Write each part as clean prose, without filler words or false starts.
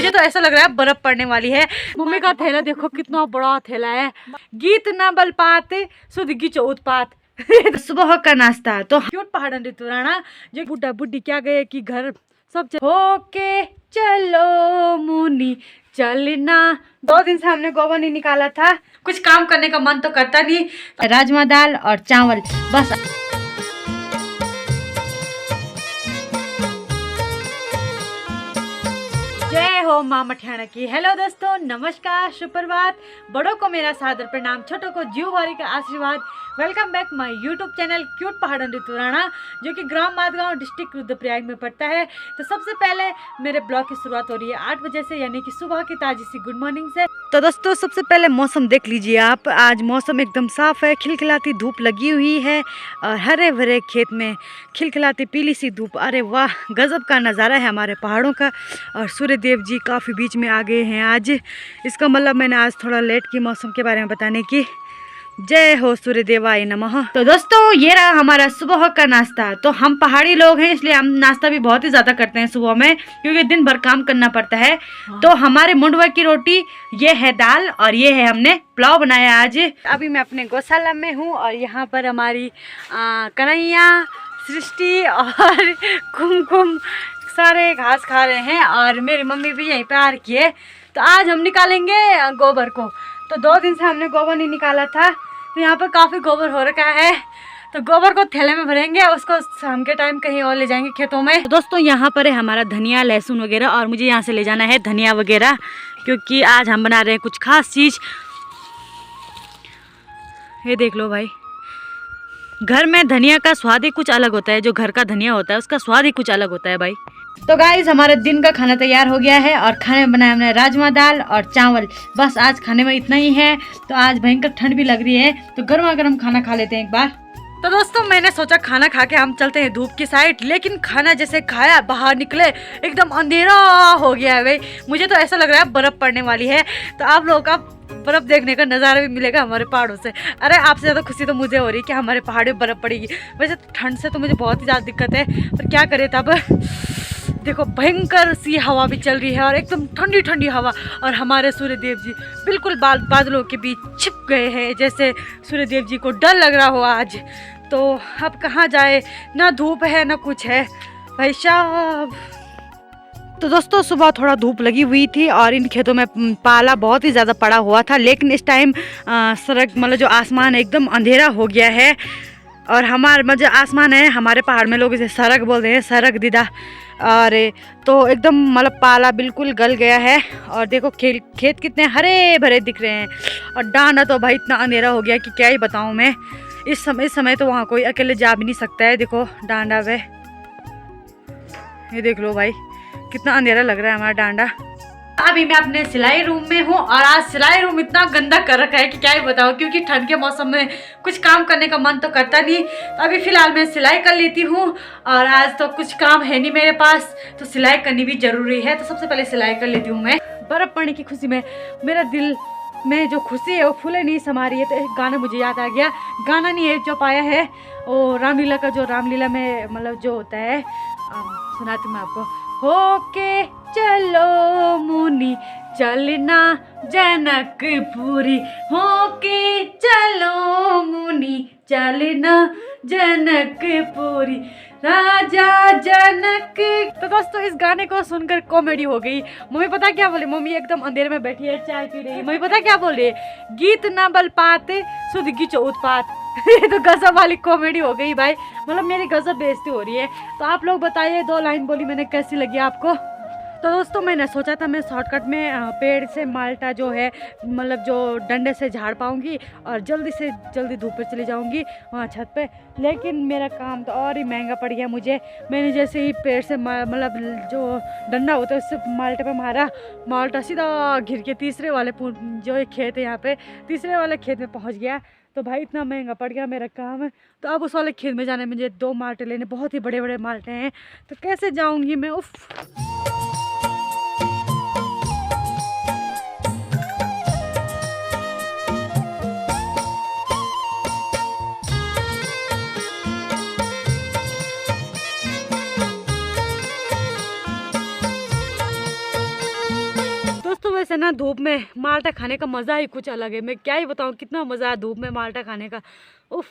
मुझे तो ऐसा लग रहा है बर्फ पड़ने वाली है। मम्मी का थैला देखो कितना बड़ा थैला है। गीत न बल पाते सुध गिचो उत्पात। सुबह का नाश्ता तो क्यूट पहाड़न ऋतु राणा जो बुढ़ा बुढ़ी क्या गए कि घर सब होके चलो मुनी चलना। 2 दिन से हमने गोबर नहीं निकाला था, कुछ काम करने का मन तो करता नहीं। राजमा दाल और चावल बस। जय हो माँ मठियाना की। हेलो दोस्तों, नमस्कार, सुप्रभात। बड़ों को मेरा सादर प्रणाम, छोटों को जीव भरी का आशीर्वाद। Welcome back my YouTube channel cute पहाड़न ऋतु राणा, जो कि ग्राम माधगांव डिस्ट्रिक्ट रुद्रप्रयाग में पड़ता है। तो सबसे पहले मेरे ब्लॉग की शुरुआत हो रही है 8 बजे से, यानी कि सुबह की ताजी सी गुड मॉर्निंग से। तो दोस्तों सबसे पहले मौसम देख लीजिए आप। आज मौसम एकदम साफ है, खिलखिलाती धूप लगी हुई है और हरे भरे खेत में खिलखिलाती पीली सी धूप। अरे वाह, गजब का नज़ारा है हमारे पहाड़ों का। और सूर्य देव जी काफ़ी बीच में आ गए हैं आज। इसका मतलब मैंने आज थोड़ा लेट की मौसम के बारे में बताने की। जय हो सूर्य देवाय नमः। तो दोस्तों ये रहा हमारा सुबह का नाश्ता। तो हम पहाड़ी लोग हैं, इसलिए हम नाश्ता भी बहुत ही ज़्यादा करते हैं सुबह में, क्योंकि दिन भर काम करना पड़ता है। तो हमारे मुंडवा की रोटी, ये है दाल और ये है हमने पुलाव बनाया आज। अभी मैं अपने गौशाला में हूँ और यहाँ पर हमारी कन्हैया, सृष्टि और कुमकुम सारे घास खा रहे हैं और मेरी मम्मी भी यहीं पे आ रखी है। तो आज हम निकालेंगे गोबर को। तो 2 दिन से हमने गोबर नहीं निकाला था, तो यहाँ पर काफ़ी गोबर हो रखा है। तो गोबर को थैले में भरेंगे, उसको शाम के टाइम कहीं और ले जाएंगे खेतों में। तो दोस्तों यहाँ पर है हमारा धनिया, लहसुन वगैरह, और मुझे यहाँ से ले जाना है धनिया वगैरह, क्योंकि आज हम बना रहे हैं कुछ खास चीज़। ये देख लो भाई, घर में धनिया का स्वाद ही कुछ अलग होता है। जो घर का धनिया होता है उसका स्वाद ही कुछ अलग होता है भाई। तो गाइज हमारे दिन का खाना तैयार हो गया है और खाने में बनाया हमने राजमा दाल और चावल। बस आज खाने में इतना ही है। तो आज भयंकर ठंड भी लग रही है, तो गर्मा गर्म खाना खा लेते हैं एक बार। तो दोस्तों मैंने सोचा खाना खा के हम चलते हैं धूप की साइड, लेकिन खाना जैसे खाया बाहर निकले एकदम अंधेरा हो गया है भाई। मुझे तो ऐसा लग रहा है बर्फ पड़ने वाली है। तो आप लोगों का बर्फ देखने का नज़ारा भी मिलेगा हमारे पहाड़ों से। अरे आपसे ज़्यादा खुशी तो मुझे हो रही है कि हमारे पहाड़ में बर्फ़ पड़ेगी। वैसे ठंड से तो मुझे बहुत ही ज़्यादा दिक्कत है, पर क्या करें तब। देखो भयंकर सी हवा भी चल रही है और एकदम ठंडी ठंडी हवा। और हमारे सूर्य देव जी बिल्कुल बादलों के बीच छिप गए हैं, जैसे सूर्य देव जी को डर लग रहा हो आज। तो अब कहाँ जाए, ना धूप है ना कुछ है भाई साहब। तो दोस्तों सुबह थोड़ा धूप लगी हुई थी और इन खेतों में पाला बहुत ही ज़्यादा पड़ा हुआ था, लेकिन इस टाइम सड़क मतलब जो आसमान है एकदम अंधेरा हो गया है। और हमारे जो आसमान है, हमारे पहाड़ में लोग इसे सरक बोलते हैं, सरक दीदा। और तो एकदम मतलब पाला बिल्कुल गल गया है। और देखो खेत कितने हरे भरे दिख रहे हैं। और डांडा तो भाई इतना अंधेरा हो गया कि क्या ही बताऊँ मैं। इस समय तो वहाँ कोई अकेले जा भी नहीं सकता है। देखो डांडा वे, ये देख लो भाई कितना अंधेरा लग रहा है हमारा डांडा। अभी मैं अपने सिलाई रूम में हूँ और आज सिलाई रूम इतना गंदा कर रखा है कि क्या ही बताऊँ, क्योंकि ठंड के मौसम में कुछ काम करने का मन तो करता नहीं। तो अभी फ़िलहाल मैं सिलाई कर लेती हूँ और आज तो कुछ काम है नहीं मेरे पास, तो सिलाई करनी भी ज़रूरी है। तो सबसे पहले सिलाई कर लेती हूँ मैं। बर्फ़ पड़ने की खुशी में मेरा दिल में जो खुशी है वो फूले नहीं समा रही है। तो एक गाना मुझे याद आ गया, गाना नहीं है जो पाया है वो रामलीला का, जो रामलीला में मतलब जो होता है, सुनाती हूँ मैं आपको। होके चलो मुनि चलना जनकपुरी, होके चलो मुनि चलना जनकपुरी राजा जनक। तो दोस्तों इस गाने को सुनकर कॉमेडी हो गई। मम्मी पता क्या बोले, मम्मी एकदम अंधेरे में बैठी है, चाय पी रही है। मम्मी पता क्या बोल रही है, गीत न बल पाते सुध गिचो उत्पात। तो गजब वाली कॉमेडी हो गई भाई, मतलब मेरी गजब बेइज्जती हो रही है। तो आप लोग बताइए 2 लाइन बोली मैंने, कैसी लगी आपको। तो दोस्तों मैंने सोचा था मैं शॉर्टकट में पेड़ से माल्टा जो है मतलब जो डंडे से झाड़ पाऊंगी और जल्दी से जल्दी धूप पे चली जाऊंगी वहाँ छत पे, लेकिन मेरा काम तो और ही महंगा पड़ गया मुझे। मैंने जैसे ही पेड़ से मतलब जो डंडा होता है उससे माल्टे पे मारा, माल्टा सीधा घिर के तीसरे वाले जो एक खेत है यहाँ पे, तीसरे वाले खेत में पहुँच गया। तो भाई इतना महंगा पड़ गया मेरा काम है। तो अब उस वाले खेत में जाने में मुझे 2 माल्टे लेने, बहुत ही बड़े बड़े माल्टे हैं। तो कैसे जाऊँगी मैं, उफ। ना धूप में माल्टा खाने का मज़ा ही कुछ अलग है। मैं क्या ही बताऊँ कितना मज़ा है धूप में माल्टा खाने का। उफ,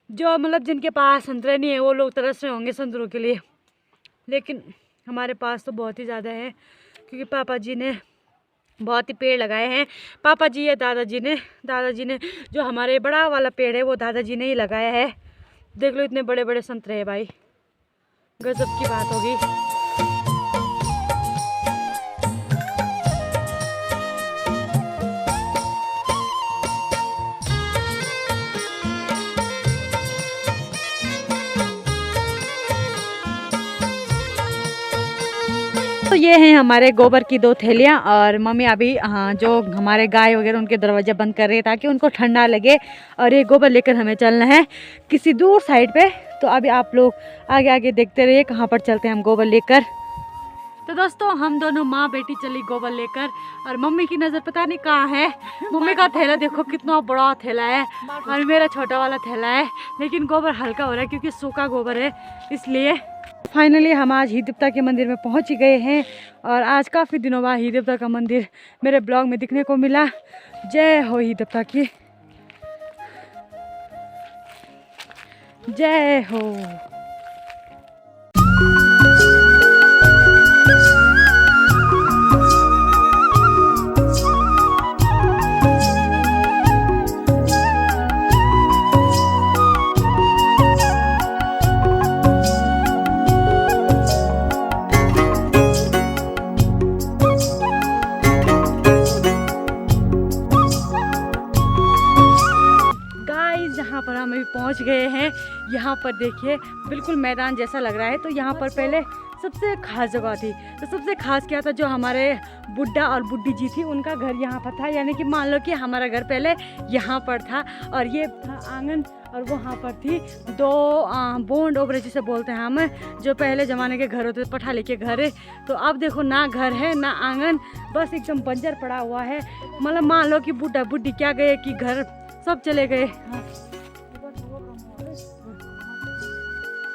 जो मतलब जिनके पास संतरे नहीं है वो लोग तरस रहे होंगे संतरों के लिए, लेकिन हमारे पास तो बहुत ही ज़्यादा है क्योंकि पापा जी ने बहुत ही पेड़ लगाए हैं। पापा जी या दादाजी ने जो हमारे बड़ा वाला पेड़ है वो दादाजी ने ही लगाया है। देख लो इतने बड़े बड़े संतरे हैं भाई, गजब की बात होगी। तो ये हैं हमारे गोबर की 2 थैलियाँ और मम्मी अभी जो हमारे गाय वगैरह उनके दरवाजे बंद कर रही है ताकि उनको ठंडा लगे। और ये गोबर लेकर हमें चलना है किसी दूर साइड पे। तो अभी आप लोग आगे आगे देखते रहिए कहाँ पर चलते हैं हम गोबर लेकर। तो दोस्तों हम दोनों माँ बेटी चली गोबर लेकर और मम्मी की नज़र पता नहीं कहाँ है। मम्मी का थैला देखो कितना बड़ा थैला है और मेरा छोटा वाला थैला है, लेकिन गोबर हल्का हो रहा है क्योंकि सूखा गोबर है इसलिए। फाइनली हम आज ही देवता के मंदिर में पहुंच गए हैं और आज काफ़ी दिनों बाद ही देवता का मंदिर मेरे ब्लॉग में दिखने को मिला। जय हो ही देवता की, जय हो। यहाँ पर हम अभी पहुँच गए हैं। यहाँ पर देखिए बिल्कुल मैदान जैसा लग रहा है। तो यहाँ पर पहले सबसे खास जगह थी। तो सबसे खास क्या था, जो हमारे बुड्ढा और बुड्ढी जी थी उनका घर यहाँ पर था। यानी कि मान लो कि हमारा घर पहले यहाँ पर था और ये था आंगन और वहाँ पर थी 2 बोंड ओबरे जिसे बोलते हैं हम, जो पहले ज़माने के घर होते थे, पठाली के घर है। तो अब देखो ना घर है ना आंगन, बस एकदम बंजर पड़ा हुआ है। मतलब मान लो कि बुड्ढा बुड्ढी क्या गए कि घर सब चले गए।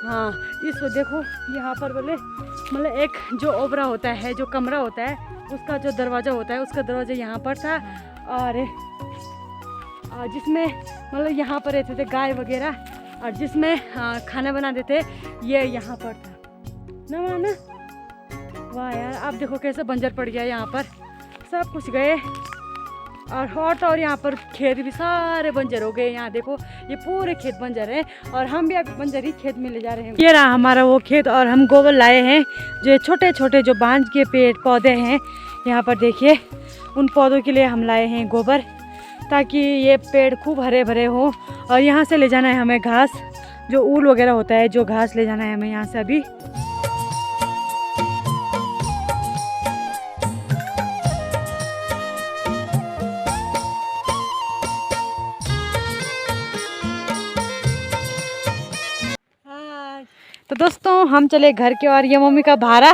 हाँ इसको देखो यहाँ पर बोले मतलब एक जो ओबरा होता है, जो कमरा होता है, उसका जो दरवाज़ा होता है, उसका दरवाज़ा यहाँ पर था और जिसमें मतलब यहाँ पर रहते थे गाय वगैरह और जिसमें खाना बनाते थे ये यहाँ पर था ना। वाह यार, आप देखो कैसे बंजर पड़ गया यहाँ पर, सब कुछ गए और यहाँ पर खेत भी सारे बंजर हो गए। यहाँ देखो ये पूरे खेत बंजर हैं और हम भी अब बंजर ही खेत में ले जा रहे हैं। ये रहा हमारा वो खेत और हम गोबर लाए हैं, जो छोटे छोटे जो बांझ के पेड़ पौधे हैं यहाँ पर देखिए, उन पौधों के लिए हम लाए हैं गोबर ताकि ये पेड़ खूब हरे भरे हों। और यहाँ से ले जाना है हमें घास, जो ऊल वगैरह होता है, जो घास ले जाना है हमें यहाँ से अभी। तो दोस्तों हम चले घर के और ये मम्मी का भारा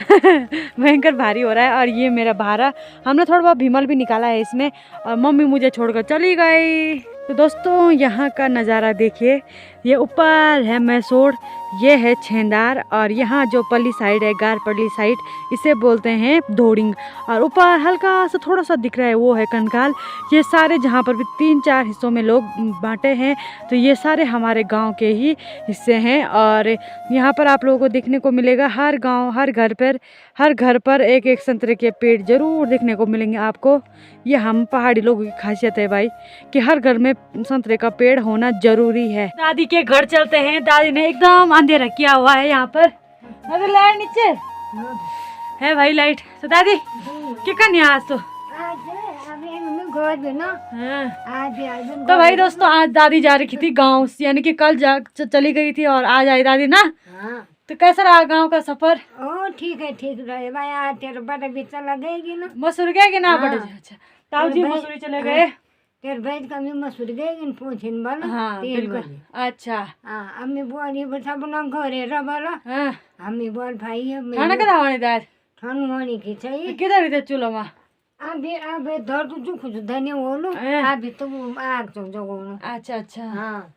भयंकर भारी हो रहा है और ये मेरा भारा, हमने थोड़ा बहुत भीमल भी निकाला है इसमें और मम्मी मुझे छोड़कर चली गई। तो दोस्तों यहाँ का नज़ारा देखिए, ये ऊपर है मैसूर, ये है छेंदार और यहाँ जो पल्ली साइड है गारपल्ली साइड, इसे बोलते हैं धोडिंग। और ऊपर हल्का सा थोड़ा सा दिख रहा है वो है कंकाल। ये सारे जहाँ पर भी 3-4 हिस्सों में लोग बांटे हैं, तो ये सारे हमारे गांव के ही हिस्से हैं। और यहाँ पर आप लोगों को देखने को मिलेगा हर गांव हर घर पर एक एक संतरे के पेड़ जरूर देखने को मिलेंगे आपको। ये हम पहाड़ी लोगों की खासियत है भाई कि हर घर में संतरे का पेड़ होना जरूरी है। दादी के घर चलते हैं। दादी ने एकदम अंधेरा किया हुआ है यहाँ पर, अगर लाइट नीचे है भाई लाइट। तो दादी क्या करनी है आज? तो भाई दोस्तों आज दादी जा रही थी गांव, यानी कि कल चली गई थी और आज आई दादी ना। तो कैसा रहा गांव का सफर? ठीक है, ठीक रहे भाई। तेरे बड़े भी चला गएगी ना, मसूर गए ना बड़े? अच्छा ताऊ जी मसूरी चले गए, तेरे भाई का भी मसूर गएगी पूछिन वाला। हाँ बिल्कुल। अच्छा अम्मी बोली बता बना घरे रबाला। अम्मी बोल भाई खाना का दावानी दार खान वानी की चाहिए किधर इधर चूल्हा में अबे धर तो जो कुछ धने होलो अभी तो आग तो जगो। अच्छा अच्छा हाँ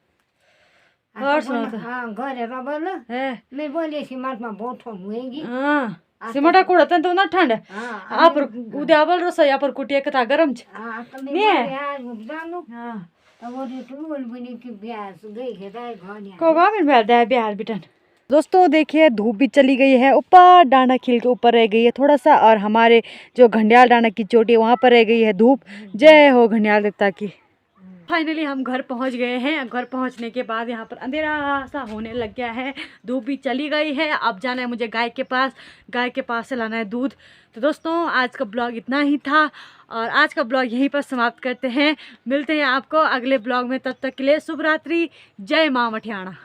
और सुनो तो हाँ घरे रबाला मैं बोले सी मात में बहुत हुएगी। सिमटा कुड़तन तो ना ठंड हाँ आप उद्या बल रसो या पर कुटिया कथा गरम छ हाँ तो मैं नहीं है? बिहार जानु हां तो वो तुम बोल बनी कि बिहार गई है दाई घर ने को गामिन भेल दे बिहार बिटन। दोस्तों देखिए धूप भी चली गई है, ऊपर डांडा खिल के ऊपर रह गई है थोड़ा सा, और हमारे जो घंडियाल डांडा की चोटी है वहाँ पर रह गई है धूप। जय हो घंडियाल देवता की। फाइनली हम घर पहुंच गए हैं। घर पहुंचने के बाद यहाँ पर अंधेरा सा होने लग गया है, धूप भी चली गई है। अब जाना है मुझे गाय के पास से लाना है दूध। तो दोस्तों आज का ब्लॉग इतना ही था और आज का ब्लॉग यहीं पर समाप्त करते हैं। मिलते हैं आपको अगले ब्लॉग में, तब तक के लिए शुभ रात्रि। जय माँ मठियाणा।